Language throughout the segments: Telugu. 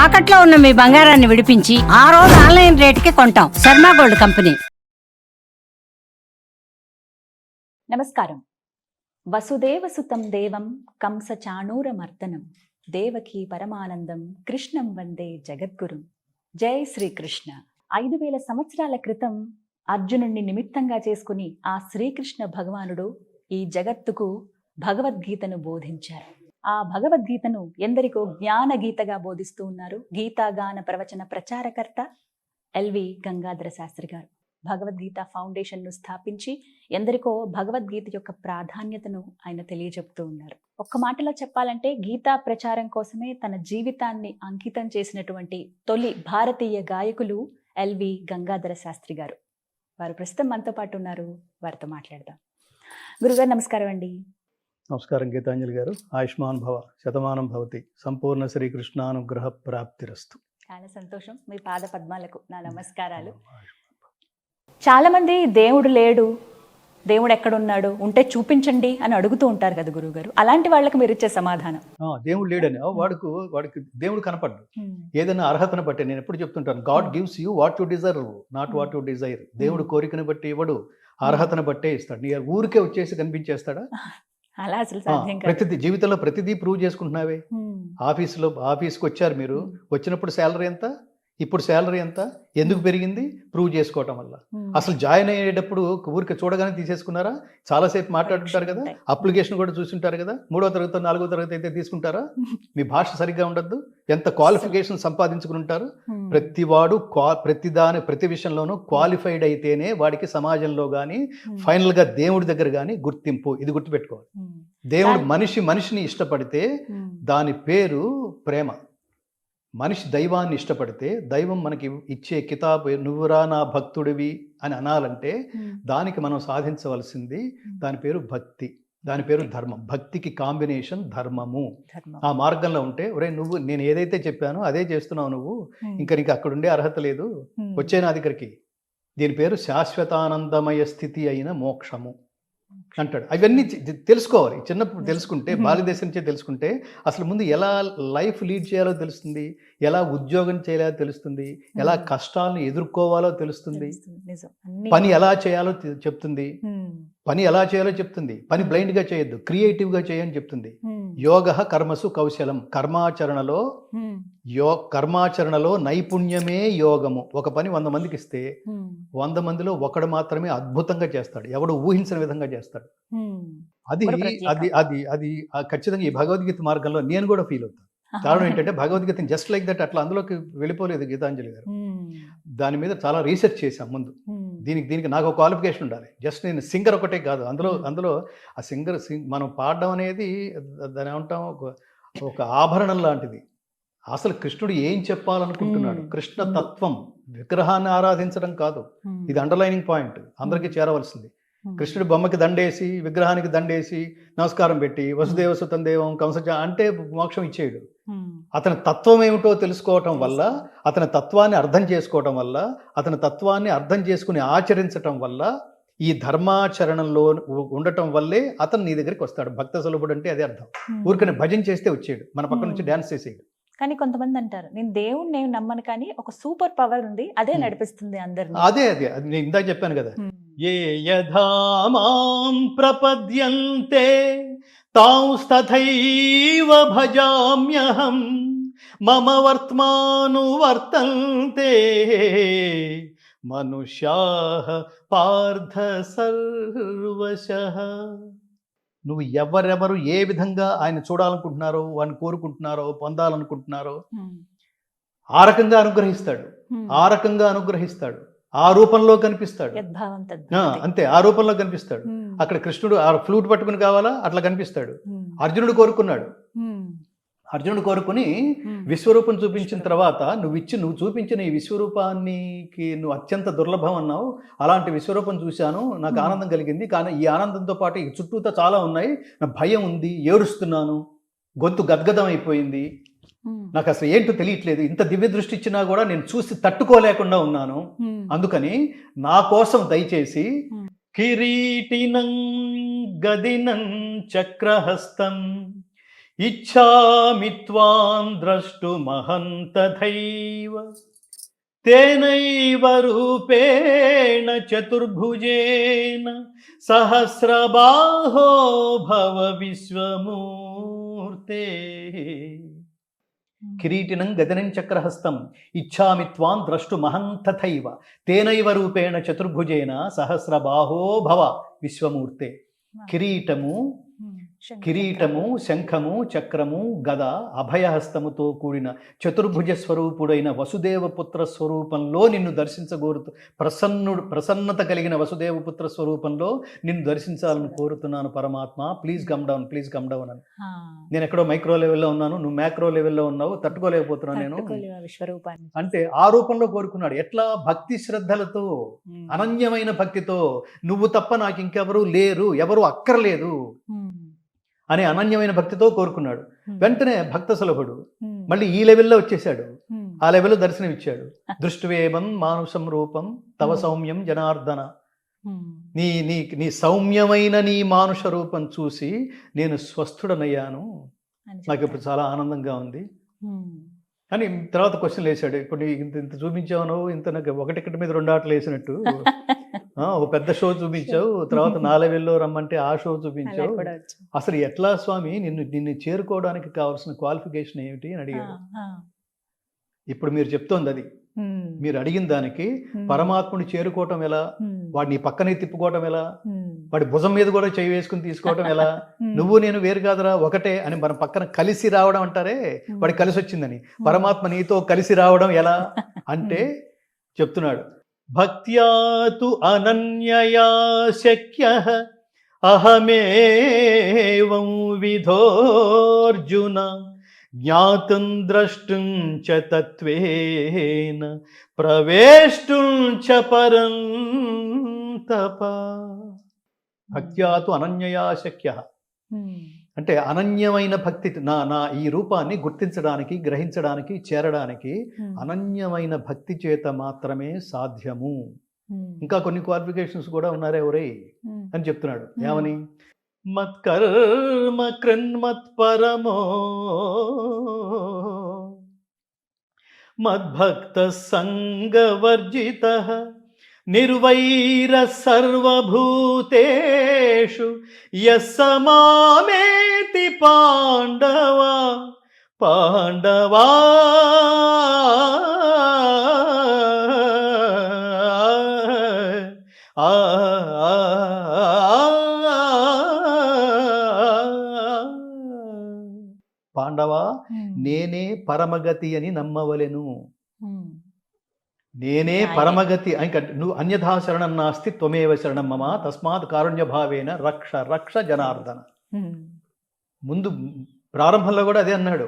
తాకట్లో ఉన్న మీ బంగారాన్ని విడిపించి ఆ రోజు ఆన్లైన్ రేటుకి కొంటాం. Sharma gold company. నమస్కారం. వసుదేవసుతం దేవం కంస చాణూరమర్దనం దేవకీ పరమానందం కృష్ణం వందే జగద్గురుం. జై శ్రీకృష్ణ. 5000 సంవత్సరాల క్రితం అర్జునుడిని నిమిత్తంగా చేసుకుని ఆ శ్రీకృష్ణ భగవానుడు ఈ జగత్తుకు భగవద్గీతను బోధించారు. ఆ భగవద్గీతను ఎందరికో జ్ఞాన గీతగా బోధిస్తూ ఉన్నారు గీతాగాన ప్రవచన ప్రచారకర్త ఎల్వి గంగాధర శాస్త్రి గారు. భగవద్గీత ఫౌండేషన్ను స్థాపించి ఎందరికో భగవద్గీత యొక్క ప్రాధాన్యతను ఆయన తెలియజెప్తూ ఉన్నారు. ఒక్క మాటలో చెప్పాలంటే గీతా ప్రచారం కోసమే తన జీవితాన్ని అంకితం చేసినటువంటి తొలి భారతీయ గాయకులు ఎల్వి గంగాధర శాస్త్రి గారు. వారు ప్రస్తుతం మనతో పాటు ఉన్నారు, వారితో మాట్లాడదాం. గురుగారు నమస్కారం అండి. నమస్కారం గీతాంజలి గారు. ఆయుష్మాన్ భవ, శతమానం భవతి, సంపూర్ణ శ్రీకృష్ణానుగ్రహ ప్రాప్తిరస్తు. చాలా సంతోషం. మీ పాద పద్మాలకు నా నమస్కారాలు. చాలా మంది దేవుడు లేడు, దేవుడు ఎక్కడున్నాడు, ఉంటే చూపించండి అని అడుగుతూ ఉంటారు కదా గురువుగారు. అలాంటి వాళ్ళకి మీరు ఇచ్చే సమాధానం? దేవుడు లేడని వాడికి దేవుడు కనపడ్డు. ఏదైనా అర్హతను బట్టి, నేను ఎప్పుడు చెప్తుంటాను, God gives you what you deserve, not what you Dzire. దేవుడు కోరికను బట్టి ఇవ్వడు, అర్హతను బట్టే ఇస్తాడు. నీ ఊరికే వచ్చేసి కనిపించేస్తాడా? అలా అసలు సాధ్యం కాదు. ప్రతిదీ జీవితంలో ప్రతిదీ ప్రూవ్ చేసుకుంటున్నావే. ఆఫీస్కి వచ్చారు మీరు, వచ్చినప్పుడు శాలరీ ఎంత, ఇప్పుడు శాలరీ ఎంత, ఎందుకు పెరిగింది? ప్రూవ్ చేసుకోవటం వల్ల. అసలు జాయిన్ అయ్యేటప్పుడు ఊరికి చూడగానే తీసేసుకున్నారా? చాలాసేపు మాట్లాడుతుంటారు కదా, అప్లికేషన్ కూడా చూసుంటారు కదా. 3వ తరగతి 4వ తరగతి అయితే తీసుకుంటారా? మీ భాష సరిగ్గా ఉండద్దు, ఎంత క్వాలిఫికేషన్ సంపాదించుకుని ఉంటారు. ప్రతివాడు ప్రతి విషయంలోనూ క్వాలిఫైడ్ అయితేనే వాడికి సమాజంలో కానీ ఫైనల్గా దేవుడి దగ్గర కానీ గుర్తింపు. ఇది గుర్తుపెట్టుకోవాలి. దేవుడు మనిషిని ఇష్టపడితే దాని పేరు ప్రేమ. మనిషి దైవాన్ని ఇష్టపడితే దైవం మనకి ఇచ్చే కితాబు నువ్వురా నా భక్తుడివి అని అనాలంటే దానికి మనం సాధించవలసింది దాని పేరు భక్తి, దాని పేరు ధర్మం. భక్తికి కాంబినేషన్ ధర్మము. ఆ మార్గంలో ఉంటే ఒరే నువ్వు నేను ఏదైతే చెప్పానో అదే చేస్తున్నావు, నువ్వు ఇంకా నీకు అక్కడ ఉండే అర్హత లేదు, వచ్చే నా దగ్గరికి. దీని పేరు శాశ్వతానందమయ స్థితి అయిన మోక్షము అంటాడు. అవన్నీ తెలుసుకోవాలి. చిన్నప్పుడు తెలుసుకుంటే, బాల్యదశ నుంచే తెలుసుకుంటే అసలు ముందు ఎలా లైఫ్ లీడ్ చేయాలో తెలుస్తుంది, ఎలా ఉద్యోగం చేయాలో తెలుస్తుంది, ఎలా కష్టాలను ఎదుర్కోవాలో తెలుస్తుంది, పని ఎలా చేయాలో చెప్తుంది, పని బ్లైండ్గా చేయొద్దు, క్రియేటివ్గా చేయని చెప్తుంది. యోగ కర్మసు కౌశలం. కర్మాచరణలో నైపుణ్యమే యోగము. ఒక పని 100 మందికి ఇస్తే 100 మందిలో ఒకడు మాత్రమే అద్భుతంగా చేస్తాడు, ఎవడు ఊహించిన విధంగా చేస్తాడు. అది అది అది అది ఖచ్చితంగా ఈ భగవద్గీత మార్గంలో నేను కూడా ఫీల్ అవుతాను. కారణం ఏంటంటే భగవద్గీత జస్ట్ లైక్ దట్ అట్లా అందులోకి వెళ్ళిపోలేదు గీతాంజలి గారు. దాని మీద చాలా రీసెర్చ్ చేశాం ముందు. దీనికి నాకు ఒక క్వాలిఫికేషన్ ఉండాలి. జస్ట్ నేను సింగర్ ఒకటే కాదు, అందులో ఆ మనం పాడడం అనేది దాని ఏమంటాం, ఒక ఆభరణం లాంటిది. అసలు కృష్ణుడు ఏం చెప్పాలనుకుంటున్నాడు, కృష్ణ తత్వం, విగ్రహాన్ని ఆరాధించడం కాదు. ఇది అండర్లైనింగ్ పాయింట్, అందరికీ చేరవలసింది. కృష్ణుడు బొమ్మకి దండేసి, విగ్రహానికి దండేసి నమస్కారం పెట్టి వసుదేవ సుతం దేవం కంస అంటే మోక్షం ఇచ్చేయడు. అతని తత్వం ఏమిటో తెలుసుకోవటం వల్ల, అతని తత్వాన్ని అర్థం చేసుకోవటం వల్ల, అతని తత్వాన్ని అర్థం చేసుకుని ఆచరించటం వల్ల, ఈ ధర్మాచరణంలో ఉండటం వల్లే అతను నీ దగ్గరికి వస్తాడు. భక్త సులభుడు అంటే అదే అర్థం. ఊరికనే భజన చేస్తే వచ్చాడు, మన పక్క నుంచి డాన్స్ చేసేయడు. కానీ కొంతమంది అంటారు, నేను దేవుణ్ణి నమ్మను కానీ ఒక సూపర్ పవర్ ఉంది, అదే నడిపిస్తుంది అందరినీ. అదే నేను ఇందాక చెప్పాను కదా, ఏ యథామాం ప్రపద్యంతే తాంస్తథైవ భజామ్యహం మమ వర్త్మానువర్తంతే మనుష్యాః పార్థ సర్వశః. నువ్వు ఎవరెవరు ఏ విధంగా ఆయన చూడాలనుకుంటున్నారో, వాడిని కోరుకుంటున్నారో, పొందాలనుకుంటున్నారో ఆ రకంగా అనుగ్రహిస్తాడు, ఆ రూపంలో కనిపిస్తాడు. అంతే, ఆ రూపంలో కనిపిస్తాడు. అక్కడ కృష్ణుడు ఆ ఫ్లూట్ పట్టుకుని కావాలా, అట్లా కనిపిస్తాడు. అర్జునుడు కోరుకుని విశ్వరూపం చూపించిన తర్వాత నువ్వు చూపించిన ఈ విశ్వరూపానికి నువ్వు అత్యంత దుర్లభం అన్నావు. అలాంటి విశ్వరూపం చూశాను, నాకు ఆనందం కలిగింది. కానీ ఈ ఆనందంతో పాటు ఈ చుట్టూతో చాలా ఉన్నాయి, నా భయం ఉంది, ఏడుస్తున్నాను, గొంతు గద్గదం అయిపోయింది, నాకు అసలు ఏంటో తెలియట్లేదు, ఇంత దివ్య దృష్టి ఇచ్చినా కూడా నేను చూసి తట్టుకోలేకుండా ఉన్నాను. అందుకని నా కోసం దయచేసి కిరీటినం గదినం చక్రహస్తం ఇచ్ఛామి త్వాం ద్రష్టుమహంతథైవ తేనైవ రూపేణ చతుర్భుజేన సహస్రబాహో భవ విశ్వమూర్తే. కిరీటినం గగనం చక్రహస్తం ఇచ్ఛామి త్వాం ద్రష్టుమహం తథైవ తేనైవ రూపేణ చతుర్భుజేన సహస్రబాహో భవ విశ్వమూర్తే. కిరీటము శంఖము చక్రము గద అభయహస్తముతో కూడిన చతుర్భుజ స్వరూపుడైన వసుదేవపుత్ర స్వరూపంలో నిన్ను దర్శించగోరుతూ ప్రసన్నత కలిగిన వసుదేవపుత్ర స్వరూపంలో నిన్ను దర్శించాలని కోరుతున్నాను పరమాత్మ, ప్లీజ్ కమ్ డౌన్ అని. నేను ఎక్కడో మైక్రో లెవెల్లో ఉన్నాను, నువ్వు మ్యాక్రో లెవెల్లో ఉన్నావు, తట్టుకోలేకపోతున్నాను నేను అంటే ఆ రూపంలో కోరుకున్నాడు. ఎట్లా? భక్తి శ్రద్ధలతో, అనన్యమైన భక్తితో, నువ్వు తప్ప నాకు ఇంకెవరూ లేరు, ఎవరు అక్కర్లేదు అనే అనన్యమైన భక్తితో కోరుకున్నాడు. వెంటనే భక్త సులభుడు మళ్ళీ ఈ లెవెల్లో వచ్చేసాడు, ఆ లెవెల్లో దర్శనం ఇచ్చాడు. దృష్టివేమం మానుషం రూపం తవ సౌమ్యం జనార్దన. నీ నీ నీ సౌమ్యమైన నీ మానుష రూపం చూసి నేను స్వస్థుడనయ్యాను, నాకు ఇప్పుడు చాలా ఆనందంగా ఉంది అని తర్వాత క్వశ్చన్లు వేసాడు. ఇప్పుడు ఇంత ఇంత చూపించావు నువ్వు, ఇంత నాకు ఒకటిక్కటి మీద 2 ఆటలు వేసినట్టు ఒక పెద్ద షో చూపించావు, తర్వాత 4 లెవెల్లో రమ్మంటే ఆ షో చూపించావు. అసలు ఎట్లా స్వామి నిన్ను చేరుకోవడానికి కావాల్సిన క్వాలిఫికేషన్ ఏమిటి అని అడిగాడు. ఇప్పుడు మీరు చెప్తోంది అది. మీరు అడిగిన దానికి పరమాత్ముని చేరుకోవటం ఎలా, వాడిని పక్కనే తిప్పుకోవటం ఎలా, వాడి భుజం మీద కూడా చేయి వేసుకుని తీసుకోవటం ఎలా, నువ్వు నేను వేరు కాదురా ఒకటే అని మన పక్కన కలిసి రావడం అంటారే, వాడికి కలిసి వచ్చిందని. పరమాత్మ నీతో కలిసి రావడం ఎలా అంటే చెప్తున్నాడు. భక్త్యా తు అనన్యయా శక్యః అహమేవం విధోర్జున జ్ఞాతుం ద్రష్టుం చ తత్వేన ప్రవేష్టుం చ పరంతప. భక్త్యా తు అనన్యయా శక్యః అంటే అనన్యమైన భక్తి, నా ఈ రూపాన్ని గుర్తించడానికి, గ్రహించడానికి, చేరడానికి అనన్యమైన భక్తి చేత మాత్రమే సాధ్యము. ఇంకా కొన్ని క్వాలిఫికేషన్స్ కూడా ఉన్నారే ఒరే అని చెప్తున్నాడు. ఏమని? మత్కర్మ కృన్మత్ పరమో మద్భక్త సంగవర్జితః నిర్వైర సర్వభూతేషు యస్స మామేతి పాండవా పాండవా. పాండవా, నేనే పరమగతి అని నమ్మవలెను. నేనే పరమగతి. ఇంకా నువ్వు అన్యథా శరణం నాస్తి త్వమేవ శరణం మమ తస్మాత్ కారుణ్య భావేన రక్ష రక్ష జనార్దన. ముందు ప్రారంభంలో కూడా అదే అన్నాడు.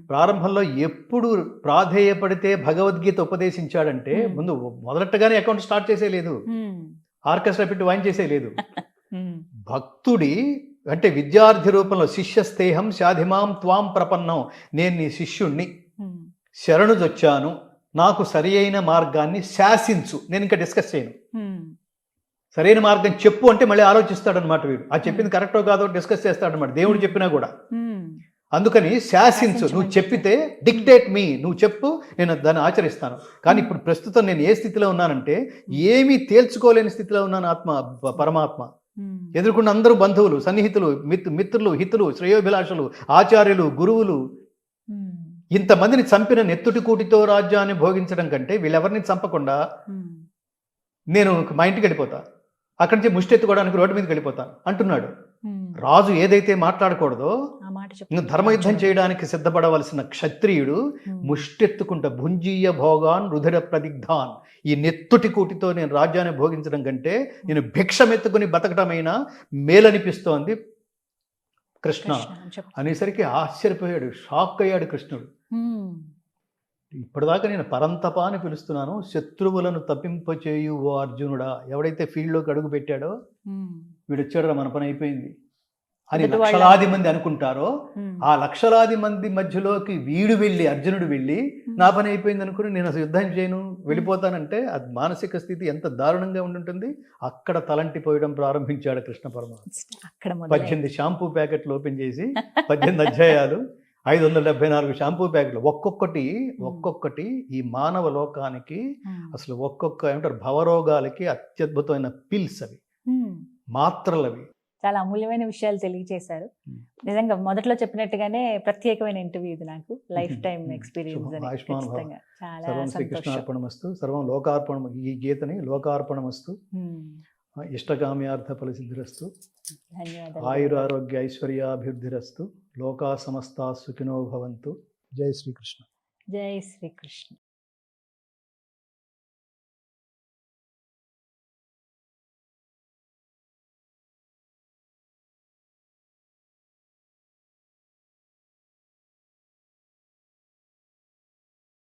ప్రారంభంలో ఎప్పుడు ప్రాధేయపడితే భగవద్గీత ఉపదేశించాడంటే ముందు మొదలెట్టగానే అకౌంట్ స్టార్ట్ చేసేయలేదు, ఆర్కెస్ట్రా పెట్టి వాయించేసేయలేదు. భక్తుడి అంటే విద్యార్థి రూపంలో శిష్యస్తేహం శాధిమాం త్వాం ప్రపన్నం, నేను నీ శిష్యుణ్ణి, శరణుజొచ్చాను, నాకు సరి అయిన మార్గాన్ని శాసించు. నేను ఇంకా డిస్కస్ చేయను, సరైన మార్గం చెప్పు అంటే మళ్ళీ ఆలోచిస్తాడనమాట వీడు. ఆ చెప్పింది కరెక్టో కాదో డిస్కస్ చేస్తాడనమాట దేవుడు చెప్పినా కూడా. అందుకని శాసించు, నువ్వు చెప్పితే డిక్టేట్ మీ, నువ్వు చెప్పు, నేను దాన్ని ఆచరిస్తాను. కానీ ఇప్పుడు ప్రస్తుతం నేను ఏ స్థితిలో ఉన్నానంటే ఏమీ తేల్చుకోలేని స్థితిలో ఉన్నాను. పరమాత్మ ఎదుర్కొన్న అందరూ బంధువులు, సన్నిహితులు, మిత్రులు, హితులు, శ్రేయోభిలాషులు, ఆచార్యులు, గురువులు, ఇంతమందిని చంపిన నెత్తుటి కూటితో రాజ్యాన్ని భోగించడం కంటే వీళ్ళెవరిని చంపకుండా నేను మా ఇంటికి వెళ్ళిపోతా, అక్కడి నుంచి ముష్టెత్తుకోవడానికి రోడ్డు మీదకి వెళ్ళిపోతాను అంటున్నాడు. రాజు ఏదైతే మాట్లాడకూడదో, ధర్మయుద్ధం చేయడానికి సిద్ధపడవలసిన క్షత్రియుడు ముష్టెత్తుకుంటా భుంజీయ భోగాన్ రుధిర ప్రదిగ్ధాన్, ఈ నెత్తుటి కూటితో నేను రాజ్యాన్ని భోగించడం కంటే నేను భిక్షమెత్తుకుని బతకటమైనా మేలనిపిస్తోంది కృష్ణ అనేసరికి ఆశ్చర్యపోయాడు, షాక్ అయ్యాడు కృష్ణుడు. ఇప్పటిదాకా నేను పరంతప అని పిలుస్తున్నాను, శత్రువులను తప్పింపచేయు ఓ అర్జునుడా. ఎవడైతే ఫీల్డ్లోకి అడుగు పెట్టాడో వీడు వచ్చాడో మన పని అయిపోయింది. అని ఎదుటి వాళ్ళ- లక్షలాది మంది అనుకుంటారో, ఆ లక్షలాది మంది మధ్యలోకి అర్జునుడు వెళ్ళి నా పని అయిపోయింది అనుకుని నేను అసలు యుద్ధం చేయను వెళ్ళిపోతానంటే అది మానసిక స్థితి ఎంత దారుణంగా ఉండుంటుంది. అక్కడ తలంటిపోయడం ప్రారంభించాడు కృష్ణ పరమాత్మ. అక్కడ మొదలై 18 షాంపూ ప్యాకెట్లు ఓపెన్ చేసి 18 అధ్యాయాలు 574 షాంపూ ప్యాకెట్లు ఒక్కొక్కటి ఈ మానవ లోకానికి అసలు ఏమంటారు భవరోగాలకి అత్యద్భుతమైన పిల్స్ అవి, మాత్రలు అవి. చాలా అమూల్యమైన విషయాలు తెలియజేశారు. నిజంగా మొదట్లో చెప్పినట్టుగానే ప్రత్యేకమైన ఇంటర్వ్యూ ఇది, నాకు లైఫ్ టైం ఎక్స్పీరియన్స్ అని. ఆయుష్మాన్ భవ. ఖచ్చితంగా చాలా సర్వం సంతోషం. శ్రీకృష్ణార్పణమస్తు, సర్వం లోకార్పణం. ఈ గీతని లోకార్పణమస్తు, ఇష్టకామ్యార్థ ఫలసిద్ధిరస్తు, ధన్యవాదాలు. ఆయురారోగ్య ఐశ్వర్యాభివృద్ధిరస్తు, లోకా సమస్తా సుఖినో భవంతు. జై శ్రీకృష్ణ. జై శ్రీకృష్ణ.